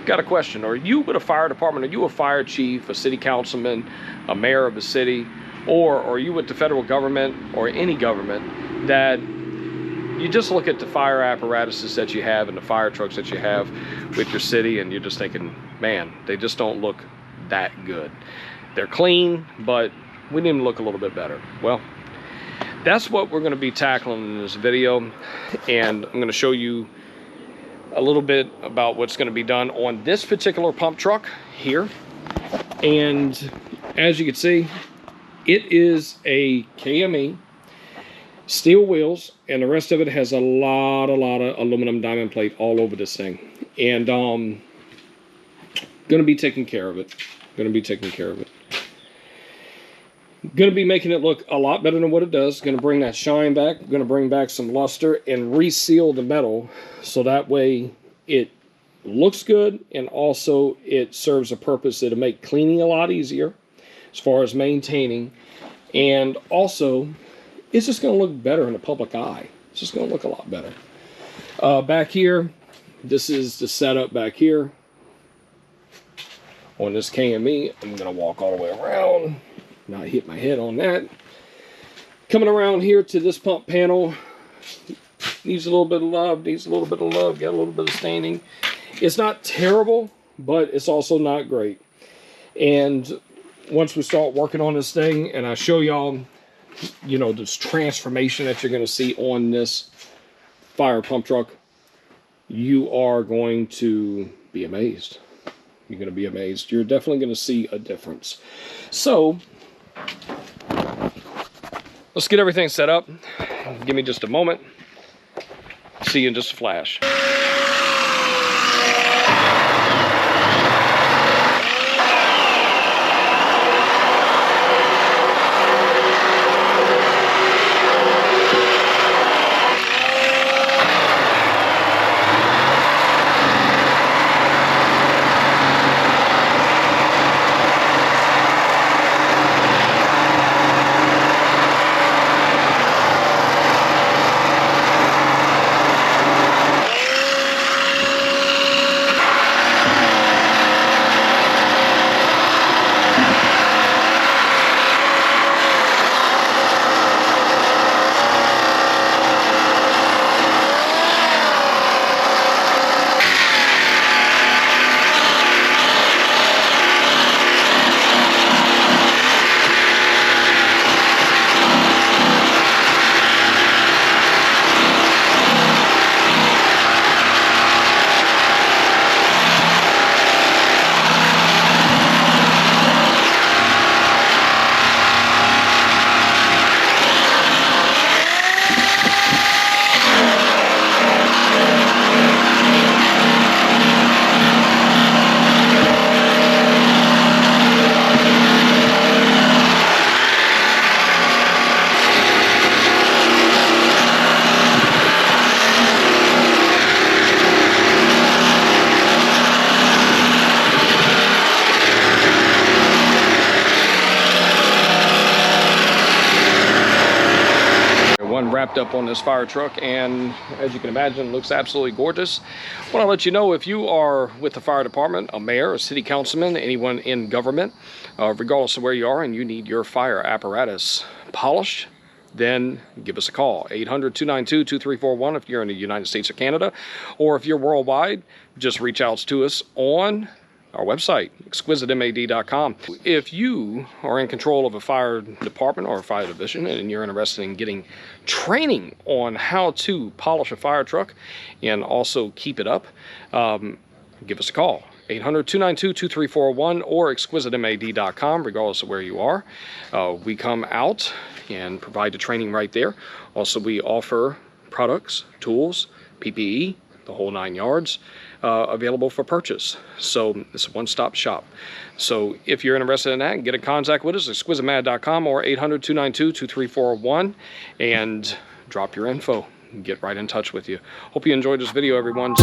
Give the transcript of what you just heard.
got a question. Are you with a fire department? Are you a fire chief, a city councilman, a mayor of a city, or are you with the federal government or any government that you just look at the fire apparatuses that you have and the fire trucks that you have with your city and you're just thinking, man, they just don't look that good. They're clean, but we need them to look a little bit better. Well, that's what we're going to be tackling in this video, and I'm going to show you a little bit about what's going to be done on this particular pump truck here. And as you can see, it is a KME, steel wheels, and the rest of it has a lot of aluminum diamond plate all over this thing. And going to be taking care of it. Going to be making it look a lot better than what it does. Going to bring that shine back. Going to bring back some luster and reseal the metal so that way it looks good, and also it serves a purpose that'll make cleaning a lot easier as far as maintaining, and also it's just going to look better in the public eye. It's just going to look a lot better. Back here, this is the setup back here on this KME. I'm going to walk all the way around, not hit my head on that. Coming around here to this pump panel, needs a little bit of love, got a little bit of staining. It's not terrible, but it's also not great. And once we start working on this thing, and I show y'all, you know, this transformation that you're going to see on this fire pump truck, you are going to be amazed. You're going to be amazed. You're definitely going to see a difference. So let's get everything set up. Give me just a moment. See you in just a flash. Wrapped up on this fire truck, and as you can imagine, it looks absolutely gorgeous. I want to let you know, if you are with the fire department, a mayor, a city councilman, anyone in government, regardless of where you are, and you need your fire apparatus polished, then give us a call. 800-292-2341 if you're in the United States or Canada, or if you're worldwide, just reach out to us on our website, EXQUISITEMAD.com. If you are in control of a fire department or a fire division and you're interested in getting training on how to polish a fire truck and also keep it up, give us a call. 800-292-2341 or EXQUISITEMAD.com, regardless of where you are. We come out and provide the training right there. Also, we offer products, tools, PPE, the whole 9 yards, available for purchase. So it's a one-stop shop. So if you're interested in that, get in contact with us, exquisitemad.com or 800-292-2341, and drop your info and get right in touch with you. Hope you enjoyed this video, everyone.